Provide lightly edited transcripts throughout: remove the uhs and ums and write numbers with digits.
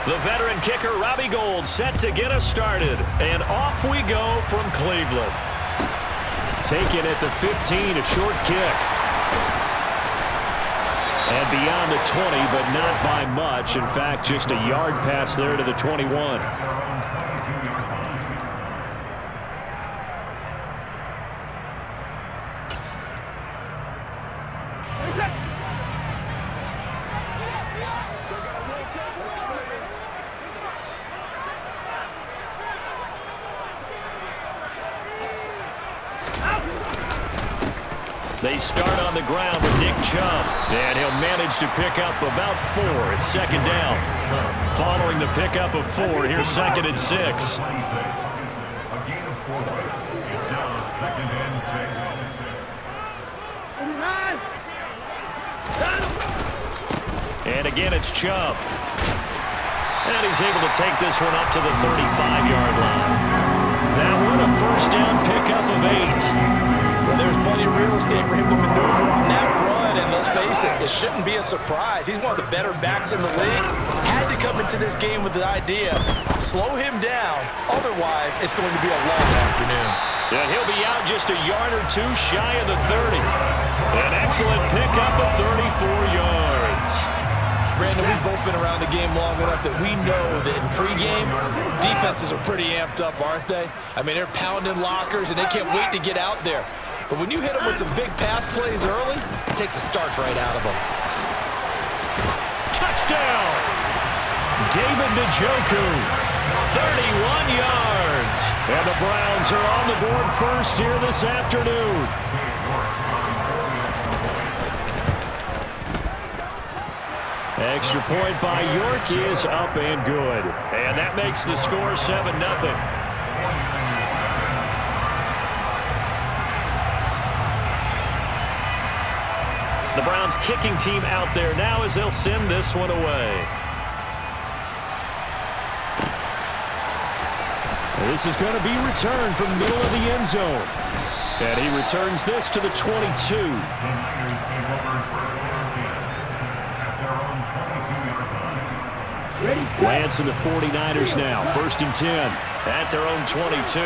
The veteran kicker, Robbie Gould, set to get us started. And off we go from Cleveland. Taken at the 15, a short kick. And beyond the 20, but not by much. In fact, just a yard pass there to the 21. They start on the ground with Nick Chubb, and he'll manage to pick up about 4. It's second down. Following the pickup of 4, here's 2nd and 6. And again, it's Chubb. And he's able to take this one up to the 35-yard line. That one a first down pickup of 8. Well, there's plenty of real estate for him to maneuver on that run, and let's face it, it shouldn't be a surprise. He's one of the better backs in the league. Had to come into this game with the idea, slow him down, otherwise it's going to be a long afternoon. And he'll be out just a yard or 2 shy of the 30. An excellent pickup of 34 yards. Brandon, we've both been around the game long enough that we know that in pregame, defenses are pretty amped up, aren't they? I mean, they're pounding lockers, and they can't wait to get out there. But when you hit them with some big pass plays early, it takes the starch right out of them. Touchdown! David Njoku, 31 yards. And the Browns are on the board first here this afternoon. Extra point by York is up and good. And that makes the score 7-0. The Browns kicking team out there now as they'll send this one away. This is going to be returned from the middle of the end zone. And he returns this to the 22. Lance and the 49ers now. 1st and 10 at their own 22.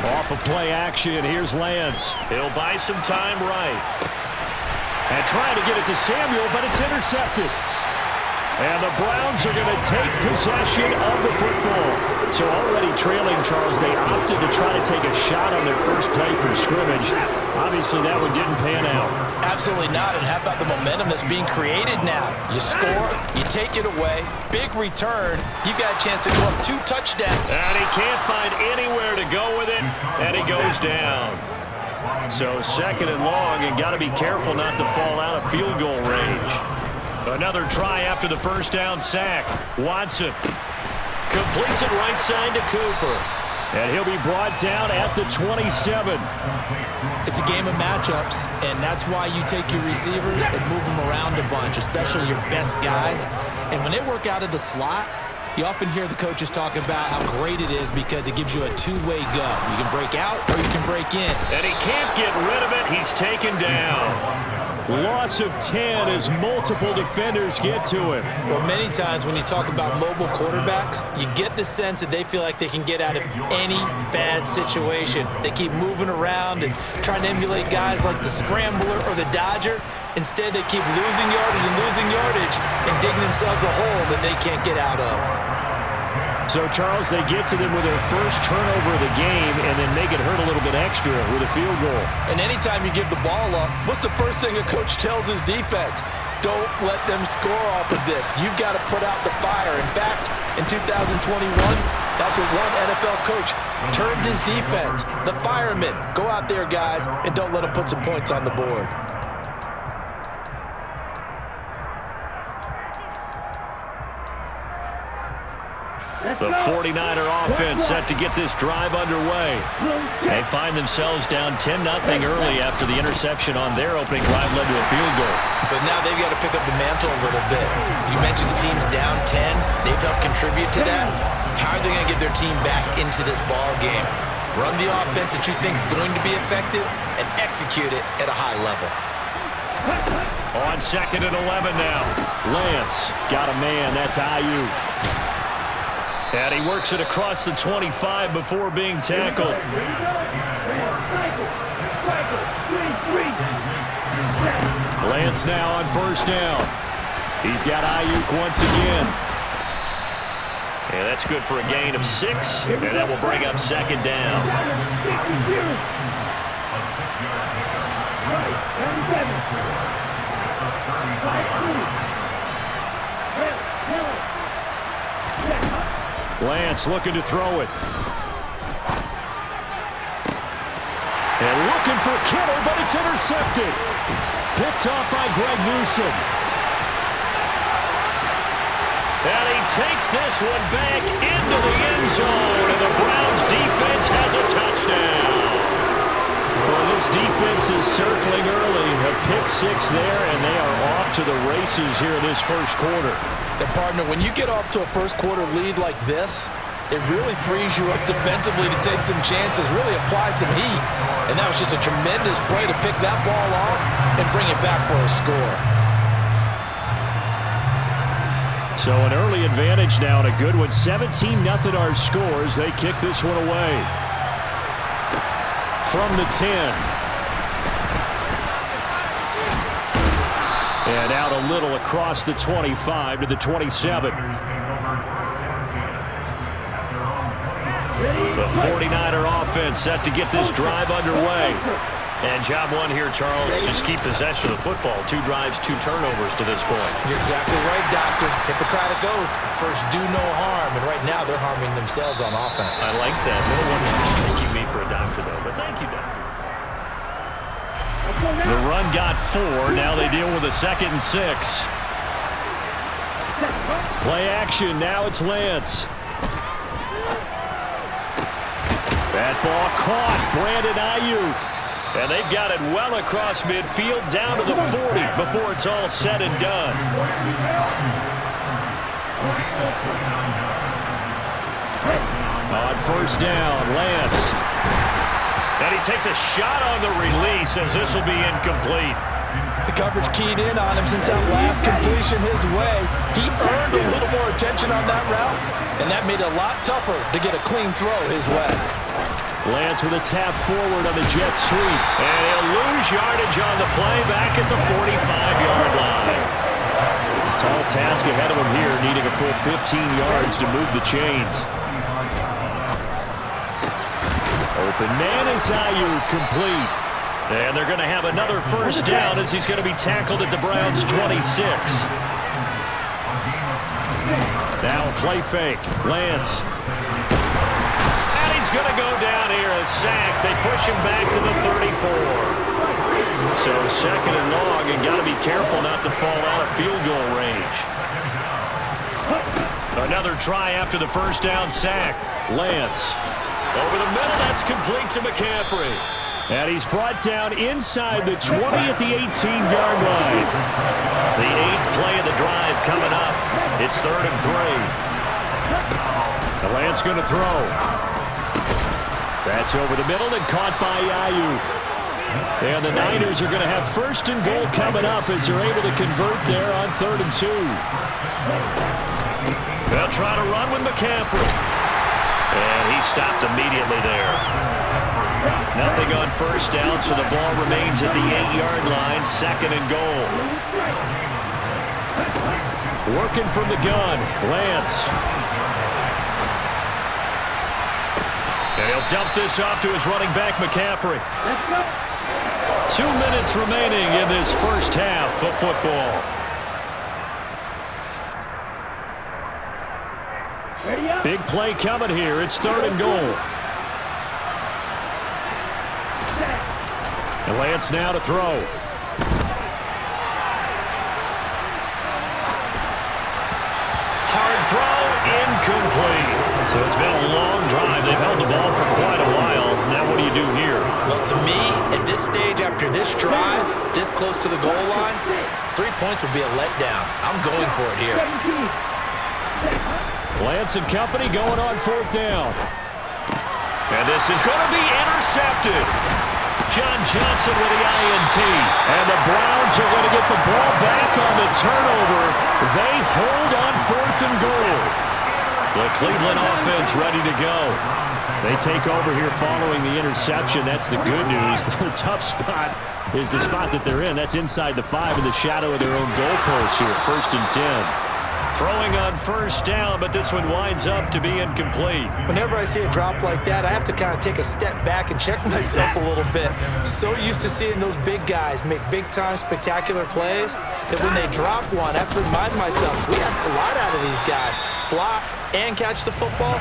Off of play action, here's Lance. He'll buy some time right. And trying to get it to Samuel, but it's intercepted. And the Browns are going to take possession of the football. So already trailing, Charles, they opted to try to take a shot on their first play from scrimmage. Obviously, that one didn't pan out. Absolutely not. And how about the momentum that's being created now? You score, you take it away, big return. You've got a chance to go up 2 touchdowns. And he can't find anywhere to go with it, and he goes down. So 2nd and long, and got to be careful not to fall out of field goal range. Another try after the first down sack. Watson completes it right side to Cooper. And he'll be brought down at the 27. It's a game of matchups, and that's why you take your receivers and move them around a bunch, especially your best guys. And when they work out of the slot, you often hear the coaches talk about how great it is because it gives you a 2-way go. You can break out or you can break in. And he can't get rid of it. He's taken down. Loss of 10 as multiple defenders get to him. Well, many times when you talk about mobile quarterbacks, you get the sense that they feel like they can get out of any bad situation. They keep moving around and trying to emulate guys like the Scrambler or the Dodger. Instead, they keep losing yardage and digging themselves a hole that they can't get out of. So, Charles, they get to them with their first turnover of the game and then make it hurt a little bit extra with a field goal. And anytime you give the ball up, what's the first thing a coach tells his defense? Don't let them score off of this. You've got to put out the fire. In fact, in 2021, that's what one NFL coach termed his defense. The firemen. Go out there, guys, and don't let them put some points on the board. The 49er offense set to get this drive underway. They find themselves down 10-0 early after the interception on their opening drive led to a field goal. So now they've got to pick up the mantle a little bit. You mentioned the team's down 10. They've helped contribute to that. How are they going to get their team back into this ball game? Run the offense that you think is going to be effective and execute it at a high level. On 2nd and 11 now. Lance got a man. That's Ayuk. And he works it across the 25 before being tackled. Lance now on 1st down. He's got Ayuk once again. And that's good for a gain of 6. And that will bring up 2nd down. Lance looking to throw it. And looking for Kittle, but it's intercepted. Picked off by Greg Newsome. And he takes this one back into the end zone, and the Browns defense has a touchdown. Well, this defense is circling early. A pick 6 there, and they are off to the races here in this first quarter. And partner, when you get off to a first quarter lead like this, it really frees you up defensively to take some chances, really apply some heat. And that was just a tremendous play to pick that ball off and bring it back for a score. So an early advantage now and a good one. 17-0 our scores. They kick this one away. From the 10. And out a little across the 25 to the 27. The 49er offense set to get this drive underway. And job one here, Charles, just keep possession of the football. 2 drives, 2 turnovers to this point. You're exactly right, Doctor. Hippocratic oath. First, do no harm. And right now, they're harming themselves on offense. I like that. No one is taking me for a doctor, though. But thank you, Doctor. The run got 4. Now they deal with a 2nd and 6. Play action. Now it's Lance. That ball caught. Brandon Ayuk. And they've got it well across midfield down to the 40 before it's all said and done. On 1st down, Lance. And he takes a shot on the release as this will be incomplete. The coverage keyed in on him since that last completion his way. He earned a little more attention on that route, and that made it a lot tougher to get a clean throw his way. Lance with a tap forward on the jet sweep. And he'll lose yardage on the play back at the 45-yard line. Tall task ahead of him here, needing a full 15 yards to move the chains. Open man is Ayuk, complete. And they're going to have another 1st down as he's going to be tackled at the Browns' 26. Now a play fake. Lance. He's going to go down here, a sack. They push him back to the 34. So 2nd and long, and got to be careful not to fall out of field goal range. Another try after the 1st down sack. Lance. Over the middle, that's complete to McCaffrey. And he's brought down inside the 20 at the 18-yard line. The 8th play of the drive coming up. It's 3rd and 3. The Lance going to throw. That's over the middle and caught by Ayuk. And the Niners are going to have 1st and goal coming up as they're able to convert there on 3rd and 2. They'll try to run with McCaffrey. And he stopped immediately there. Nothing on 1st down, so the ball remains at the 8-yard line, 2nd and goal. Working from the gun, Lance. And he'll dump this off to his running back, McCaffrey. 2 minutes remaining in this first half of football. Big play coming here. It's 3rd and goal. And Lance now to throw. Hard throw, incomplete. So it's been a long drive. They've held the ball for quite a while. Now what do you do here? Well, to me, at this stage, after this drive, this close to the goal line, 3 points would be a letdown. I'm going for it here. Lance and company going on 4th down. And this is going to be intercepted. John Johnson with the INT. And the Browns are going to get the ball back on the turnover. They hold on 4th and goal. The Cleveland offense ready to go. They take over here following the interception. That's the good news. The tough spot is the spot that they're in. That's inside the 5 in the shadow of their own goalpost here. 1st and 10. Throwing on 1st down, but this one winds up to be incomplete. Whenever I see a drop like that, I have to kind of take a step back and check myself a little bit. So used to seeing those big guys make big-time spectacular plays that when they drop one, I have to remind myself, we ask a lot out of these guys. Block and catch the football,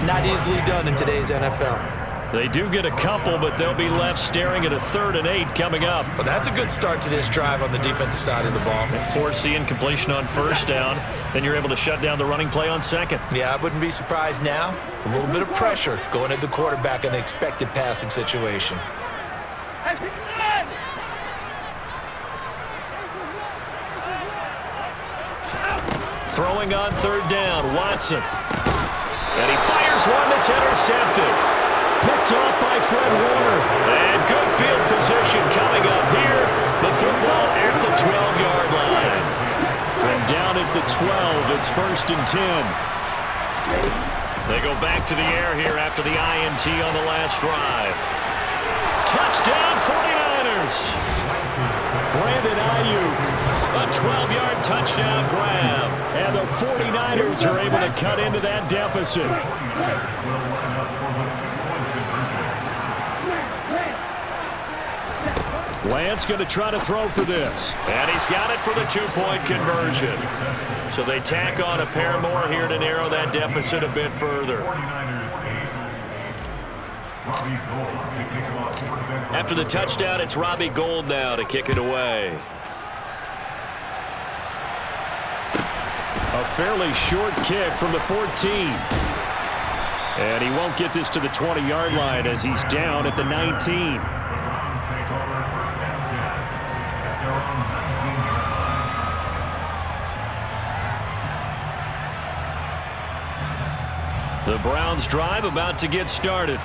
not easily done in today's NFL. They do get a couple, but they'll be left staring at a 3rd and 8 coming up. Well, that's a good start to this drive on the defensive side of the ball. Force the incompletion on 1st down, then you're able to shut down the running play on 2nd. Yeah, I wouldn't be surprised now. A little bit of pressure going at the quarterback in an expected passing situation. Throwing on 3rd down, Watson. And he fires one that's intercepted. Picked off by Fred Warner. And good field position coming up here. The football at the 12-yard line. From down at the 12, it's 1st and 10. They go back to the air here after the INT on the last drive. Touchdown 49ers. Brandon Ayuk. A 12-yard touchdown grab. And the 49ers are able to cut into that deficit. Lance going to try to throw for this. And he's got it for the 2-point conversion. So they tack on a pair more here to narrow that deficit a bit further. After the touchdown, it's Robbie Gould now to kick it away. A fairly short kick from the 14. And he won't get this to the 20-yard line as he's down at the 19. The Browns drive about to get started.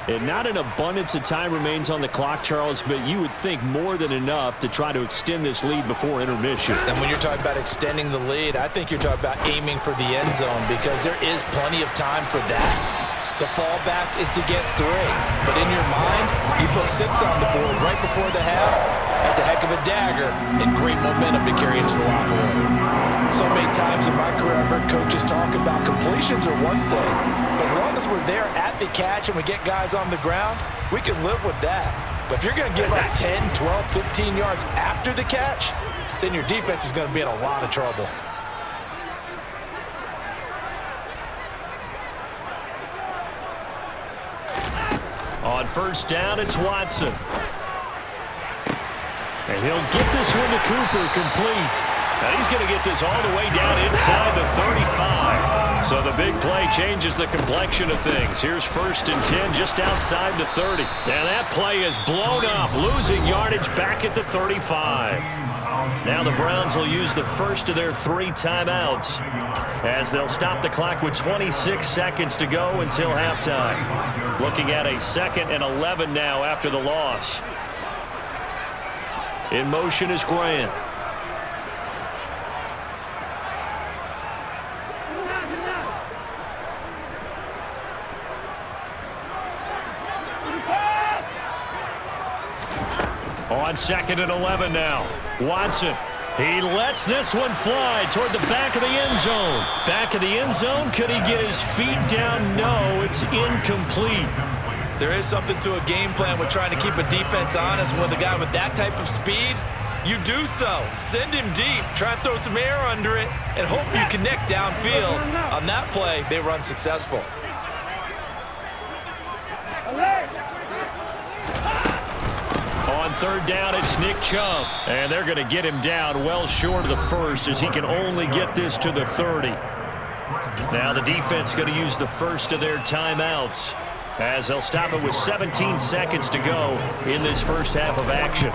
And not an abundance of time remains on the clock, Charles, but you would think more than enough to try to extend this lead before intermission. And when you're talking about extending the lead, I think you're talking about aiming for the end zone because there is plenty of time for that. The fallback is to get 3. But in your mind, you put 6 on the board right before the half. That's a heck of a dagger and great momentum to carry into the locker room. So many times in my career, I've heard coaches talk about completions are one thing, but as long as we're there at the catch and we get guys on the ground, we can live with that. But if you're going to give up 10, 12, 15 yards after the catch, then your defense is going to be in a lot of trouble. On 1st down, it's Watson. And he'll get this one to Cooper complete. And he's going to get this all the way down inside the 35. So the big play changes the complexion of things. Here's 1st and 10 just outside the 30. And that play is blown up, losing yardage back at the 35. Now the Browns will use the first of their 3 timeouts as they'll stop the clock with 26 seconds to go until halftime. Looking at a 2nd and 11 now after the loss. In motion is Grant. On 2nd and 11 now. Watson. He lets this one fly toward the back of the end zone. Back of the end zone. Could he get his feet down? No, it's incomplete. There is something to a game plan with trying to keep a defense honest with a guy with that type of speed. You do so. Send him deep. Try and throw some air under it and hope you connect downfield. On that play, they run successful. On 3rd down, it's Nick Chubb. And they're going to get him down well short of the 1st as he can only get this to the 30. Now the defense going to use the first of their timeouts as they'll stop it with 17 seconds to go in this first half of action.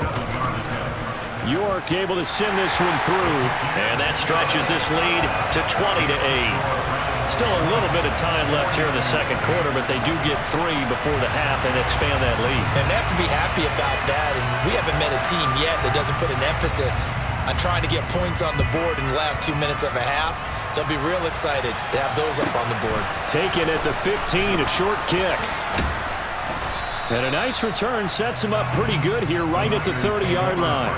York able to send this one through. And that stretches this lead to 20-8. Still a little bit of time left here in the second quarter, but they do get 3 before the half and expand that lead. And they have to be happy about that. And we haven't met a team yet that doesn't put an emphasis on trying to get points on the board in the last 2 minutes of a half. They'll be real excited to have those up on the board. Taken at the 15, a short kick. And a nice return sets him up pretty good here right at the 30-yard line.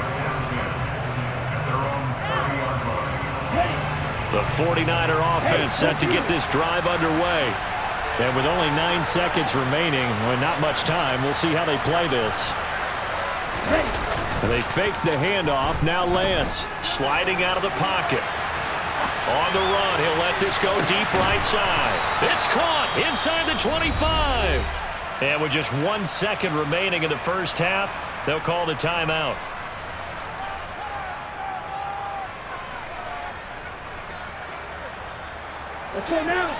The 49er offense set to get this drive underway. And with only 9 seconds remaining, well, not much time, we'll see how they play this. They fake the handoff. Now Lance sliding out of the pocket. On the run, he'll let this go deep right side. It's caught inside the 25. And with just 1 second remaining in the first half, they'll call the timeout. Okay, now.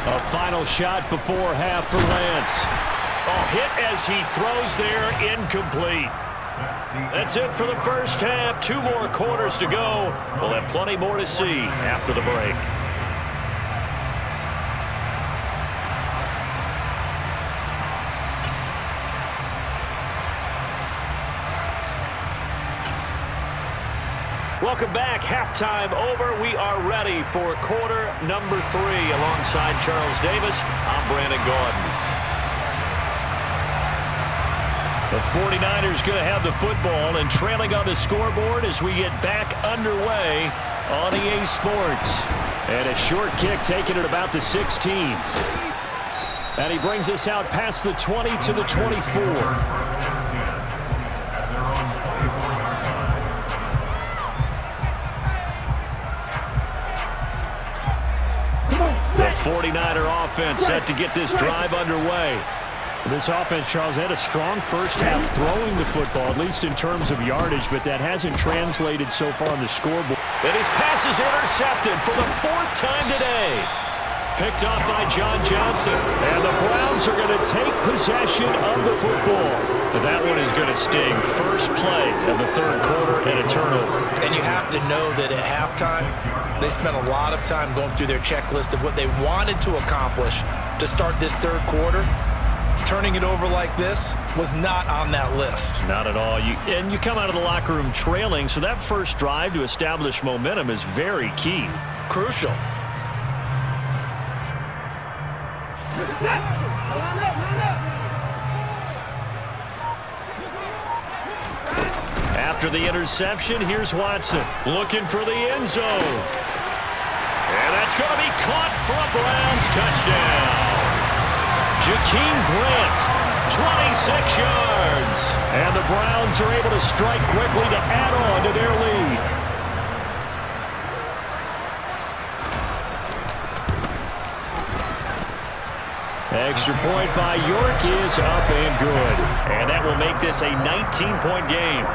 A final shot before half for Lance. A hit as he throws there, incomplete. That's it for the first half. 2 more quarters to go. We'll have plenty more to see after the break. Welcome back. Halftime over. We are ready for quarter number 3. Alongside Charles Davis, I'm Brandon Gordon. The 49ers going to have the football and trailing on the scoreboard as we get back underway on EA Sports. And a short kick taken at about the 16. And he brings us out past the 20 to the 24. The 49er offense set to get this drive underway. This offense, Charles, had a strong first half throwing the football, at least in terms of yardage, but that hasn't translated so far on the scoreboard. And his pass is intercepted for the 4th time today. Picked off by John Johnson. And the Browns are going to take possession of the football. And that one is going to sting. First play of the 3rd quarter and a turnover. And you have to know that at halftime, they spent a lot of time going through their checklist of what they wanted to accomplish to start this 3rd quarter. Turning it over like this was not on that list. Not at all. And you come out of the locker room trailing, so that first drive to establish momentum is very key. Crucial. After the interception, here's Watson looking for the end zone. And that's going to be caught for a Browns touchdown. Jakeem Grant, 26 yards. And the Browns are able to strike quickly to add on to their lead. Extra point by York is up and good. And that will make this a 19-point game.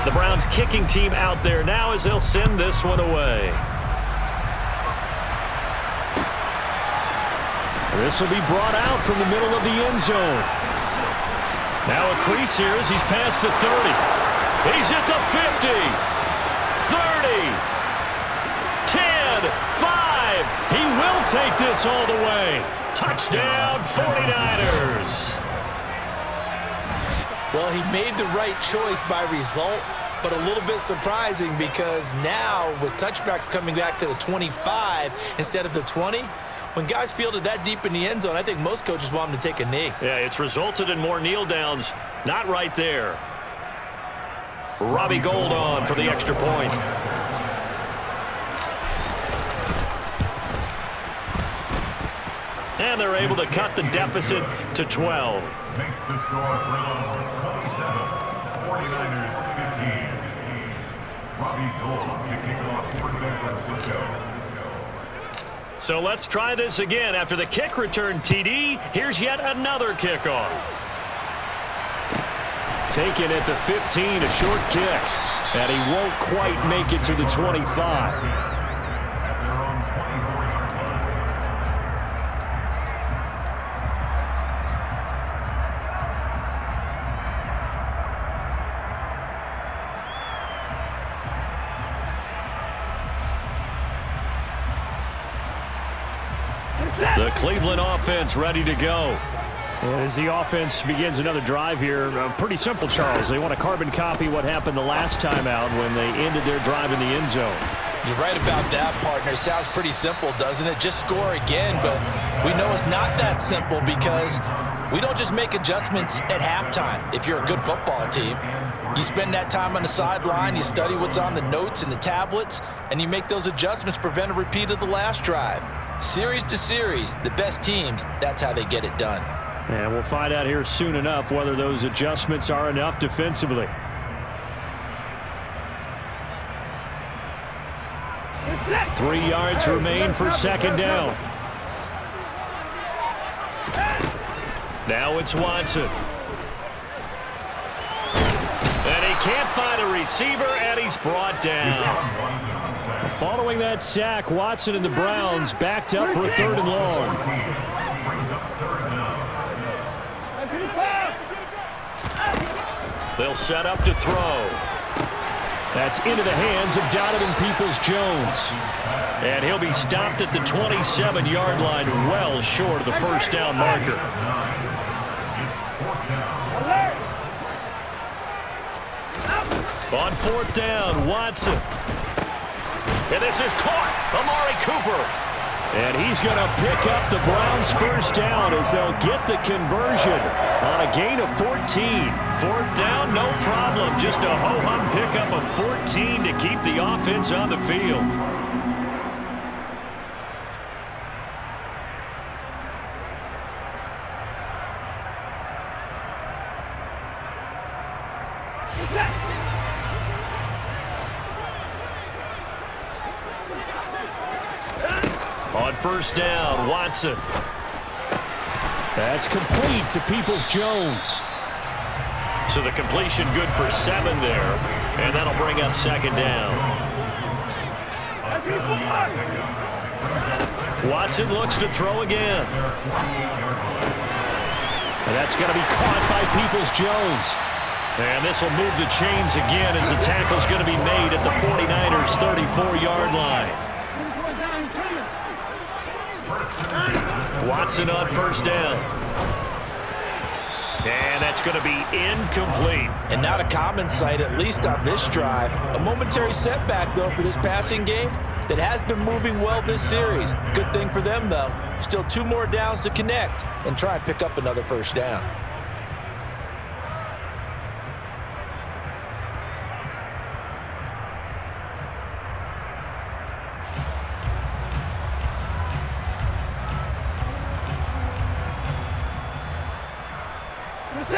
The Browns kicking team out there now as they'll send this one away. This will be brought out from the middle of the end zone. Now a crease here as he's past the 30. He's at the 50, 30, 10, 5. He will take this all the way. Touchdown, 49ers. Well, he made the right choice by result, but a little bit surprising because now with touchbacks coming back to the 25 instead of the 20, when guys fielded that deep in the end zone, I think most coaches want him to take a knee. Yeah, it's resulted in more kneel downs. Not right there. Robbie Gould on for the extra point. And they're able to cut the deficit to 12. Makes the score 27. 49ers 15. Robbie Gould kicking off for San Francisco. So let's try this again. After the kick return TD, here's yet another kickoff. Taken at the 15, a short kick. And he won't quite make it to the 25. The Cleveland offense ready to go. And as the offense begins another drive here, pretty simple, Charles. They want to carbon copy what happened the last time out when they ended their drive in the end zone. You're right about that, partner. Sounds pretty simple, doesn't it? Just score again, but we know it's not that simple because we don't just make adjustments at halftime. If you're a good football team, you spend that time on the sideline, you study what's on the notes and the tablets, and you make those adjustments to prevent a repeat of the last drive. Series to series, the best teams, that's how they get it done. And we'll find out here soon enough whether those adjustments are enough defensively. Set. 3 yards remain for second down. Now it's Watson. And he can't find a receiver, and he's brought down. Following that sack, Watson and the Browns backed up for a 3rd and long. They'll set up to throw. That's into the hands of Donovan Peoples-Jones. And he'll be stopped at the 27-yard line, well short of the first down marker. On 4th down, Watson. And this is caught. Amari Cooper. And he's going to pick up the Browns' first down as they'll get the conversion on a gain of 14. 4th down, no problem. Just a ho-hum pickup of 14 to keep the offense on the field. On 1st down, Watson. That's complete to Peoples-Jones. So the completion good for 7 there, and that'll bring up 2nd down. Watson looks to throw again. And that's going to be caught by Peoples-Jones. And this will move the chains again as the tackle's going to be made at the 49ers' 34-yard line. Watson on 1st down. And that's going to be incomplete. And not a common sight, at least on this drive. A momentary setback, though, for this passing game that has been moving well this series. Good thing for them, though. Still 2 more downs to connect and try and pick up another 1st down.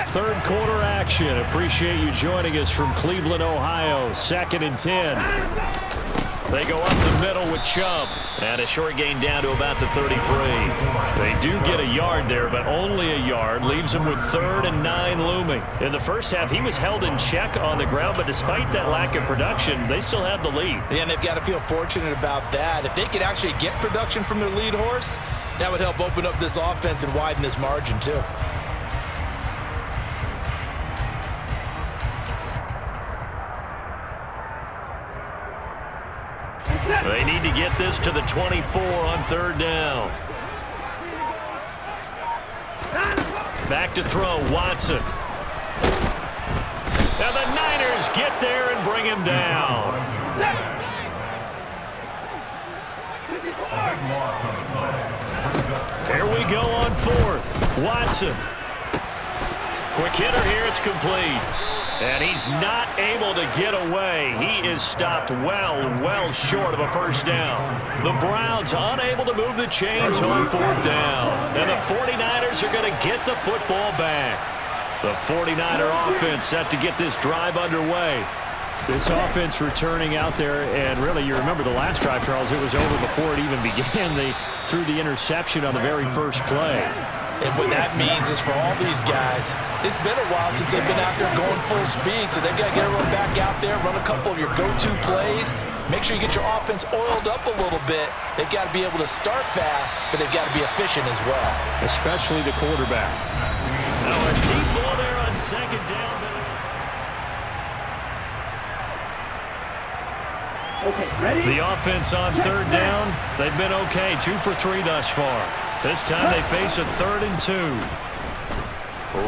Third quarter action. Appreciate you joining us from Cleveland, Ohio. 2nd and 10. They go up the middle with Chubb. And a short gain down to about the 33. They do get a yard there, but only a yard. Leaves them with 3rd and 9 looming. In the first half, he was held in check on the ground, but despite that lack of production, they still have the lead. Yeah, and they've got to feel fortunate about that. If they could actually get production from their lead horse, that would help open up this offense and widen this margin, too. They need to get this to the 24 on 3rd down. Back to throw, Watson. Now the Niners get there and bring him down. Here we go on 4th. Watson. Quick hitter here, it's complete. And he's not able to get away. He is stopped well short of a 1st down. The Browns unable to move the chains on 4th down. And the 49ers are going to get the football back. The 49er offense set to get this drive underway. This offense returning out there, and really, you remember the last drive, Charles, it was over before it even began. They threw the interception on the very first play. And what that means is for all these guys, it's been a while since they've been out there going full speed, so they've got to get everyone back out there, run a couple of your go-to plays, make sure you get your offense oiled up a little bit. They've got to be able to start fast, but they've got to be efficient as well. Especially the quarterback. Now a deep ball there on second down. Okay, ready? The offense on third down, they've been okay, 2 for 3 thus far. This time they face a 3rd and 2.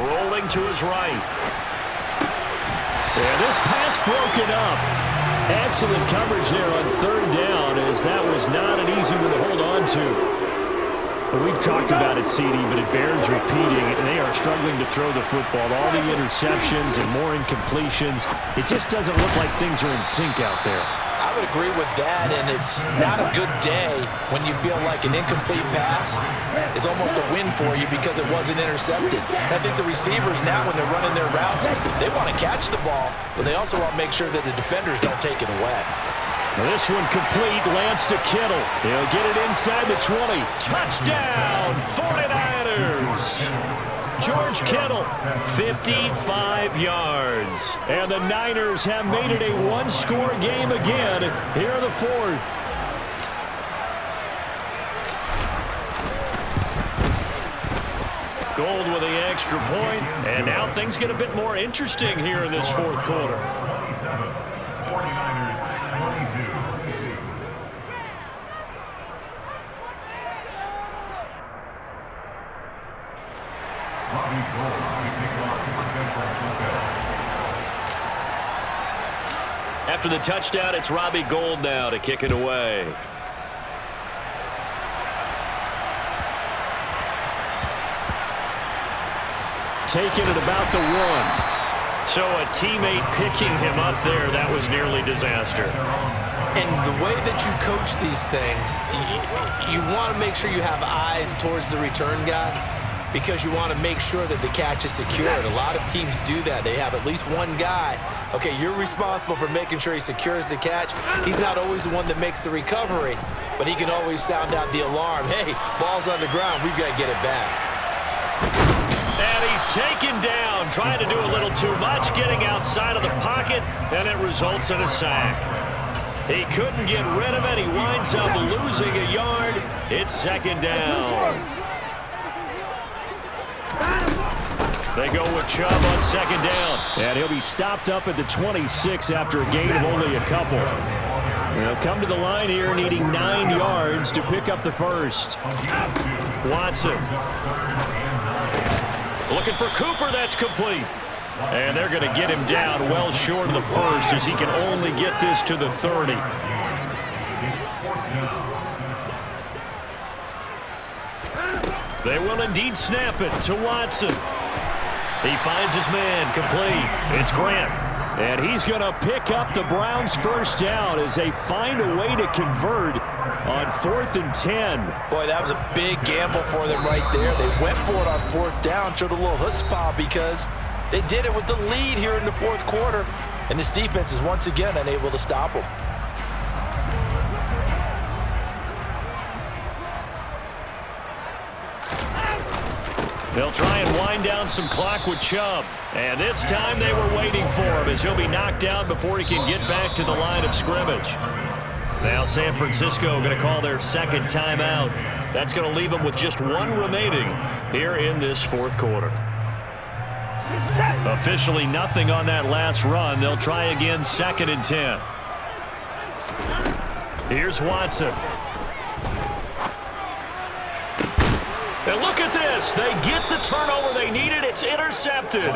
Rolling to his right. And this pass broken up. Excellent coverage there on third down, as that was not an easy one to hold on to. But we've talked about it, CD, but it bears repeating. They are struggling to throw the football. All the interceptions and more incompletions. It just doesn't look like things are in sync out there. I would agree with that, and it's not a good day when you feel like an incomplete pass is almost a win for you because it wasn't intercepted. I think the receivers now, when they're running their routes, they want to catch the ball, but they also want to make sure that the defenders don't take it away. Now this one complete, Lance to Kittle. He'll get it inside the 20. Touchdown, 49ers! George Kittle, 55 yards. And the Niners have made it a one-score game again here in the fourth. Gold with the extra point, and now things get a bit more interesting here in this fourth quarter. 49ers 22. After the touchdown, it's Robbie Gould now to kick it away. Taking it about the 1. So a teammate picking him up there, that was nearly disaster. And the way that you coach these things, you want to make sure you have eyes towards the return guy, because you want to make sure that the catch is secured. A lot of teams do that. They have at least one guy. Okay, you're responsible for making sure he secures the catch. He's not always the one that makes the recovery, but he can always sound out the alarm. Hey, ball's on the ground. We've got to get it back. And he's taken down, trying to do a little too much, getting outside of the pocket, and it results in a sack. He couldn't get rid of it. He winds up losing a yard. It's second down. They go with Chubb on second down. And he'll be stopped up at the 26 after a gain of only a couple. They'll come to the line here needing 9 yards to pick up the first. Watson. Looking for Cooper, that's complete. And they're going to get him down well short of the first as he can only get this to the 30. They will indeed snap it to Watson. He finds his man, complete. It's Grant. And he's going to pick up the Browns' first down as they find a way to convert on 4th and 10. Boy, that was a big gamble for them right there. They went for it on 4th down, showed a little chutzpah because they did it with the lead here in the fourth quarter. And this defense is once again unable to stop them. They'll try and wind down some clock with Chubb. And this time they were waiting for him as he'll be knocked down before he can get back to the line of scrimmage. Now San Francisco going to call their second timeout. That's going to leave them with just 1 remaining here in this fourth quarter. Officially nothing on that last run. They'll try again 2nd and 10. Here's Watson. And look at this. They get the turnover they needed. It's intercepted.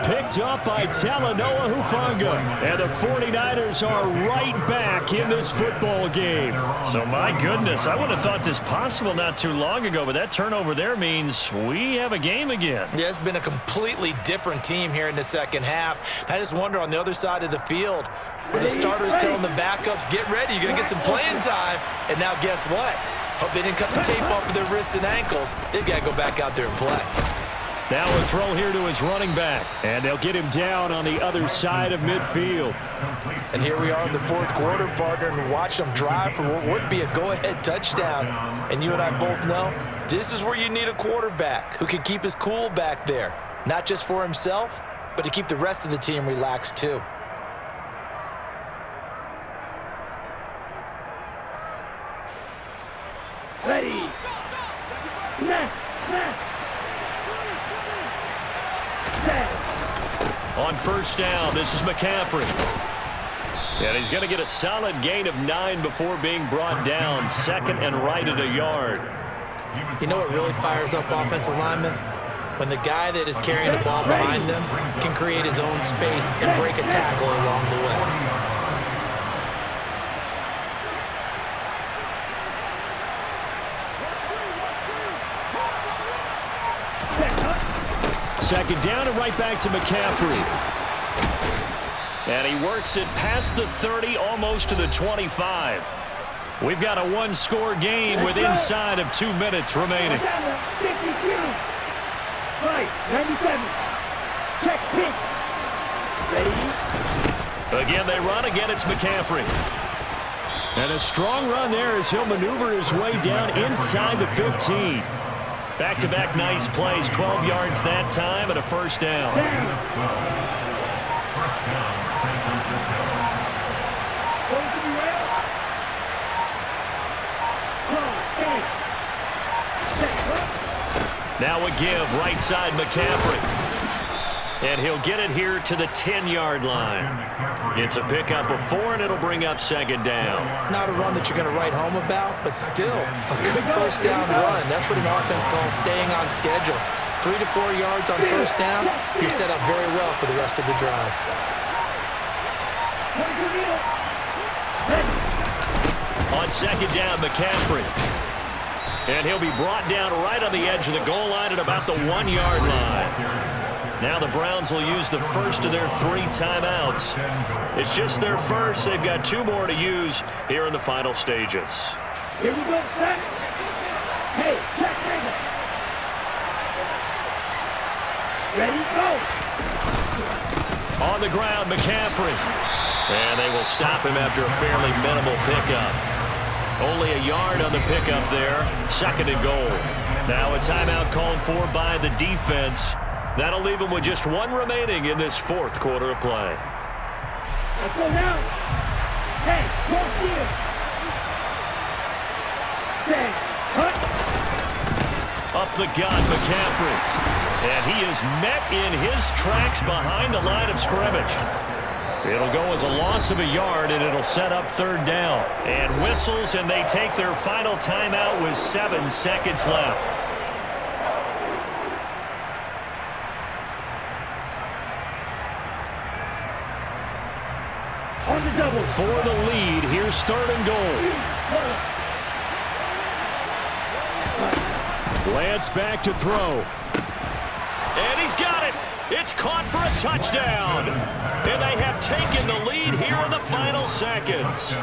Picked up by Talanoa Hufanga. And the 49ers are right back in this football game. So, my goodness, I would have thought this possible not too long ago, but that turnover there means we have a game again. Yeah, it's been a completely different team here in the second half. I just wonder on the other side of the field where the starters telling the backups, get ready, you're going to get some playing time. And now guess what? Hope they didn't cut the tape off of their wrists and ankles. They've got to go back out there and play. Now a throw here to his running back. And they'll get him down on the other side of midfield. And here we are in the fourth quarter, partner, and watch them drive for what would be a go-ahead touchdown. And you and I both know this is where you need a quarterback who can keep his cool back there. Not just for himself, but to keep the rest of the team relaxed too. Ready. On first down, this is McCaffrey. And he's going to get a solid gain of 9 before being brought down. Second and right at a yard. You know what really fires up offensive linemen? When the guy that is carrying the ball behind them can create his own space and break a tackle along the way. Second down and right back to McCaffrey. And he works it past the 30, almost to the 25. We've got a one-score game with inside of 2 minutes remaining. Right, 97. Check, pitch. Ready? Again, they run. Again, it's McCaffrey. And a strong run there as he'll maneuver his way down inside the 15. Back-to-back nice plays, 12 yards that time and a first down. Now a give, right side McCaffrey. And he'll get it here to the 10-yard line. It's a pickup of 4, and it'll bring up second down. Not a run that you're going to write home about, but still a good first down run. That's what an offense calls staying on schedule. 3 to 4 yards on first down, you're set up very well for the rest of the drive. On second down, McCaffrey. And he'll be brought down right on the edge of the goal line at about the 1-yard line. Now the Browns will use the first of their 3 timeouts. It's just their first. They've got 2 more to use here in the final stages. Here we go, set. Hey, check, ready, go. On the ground, McCaffrey. And they will stop him after a fairly minimal pickup. Only a yard on the pickup there. Second and goal. Now a timeout called for by the defense. That'll leave them with just 1 remaining in this fourth quarter of play. Let's go now. Hey, cross here. Hey, cut. Up the gut, McCaffrey. And he is met in his tracks behind the line of scrimmage. It'll go as a loss of a yard, and it'll set up third down. And whistles, and they take their final timeout with 7 seconds left. On the double. For the lead, here's third and goal. Lance back to throw. And he's got it. It's caught for a touchdown. And they have taken the lead here in the final seconds.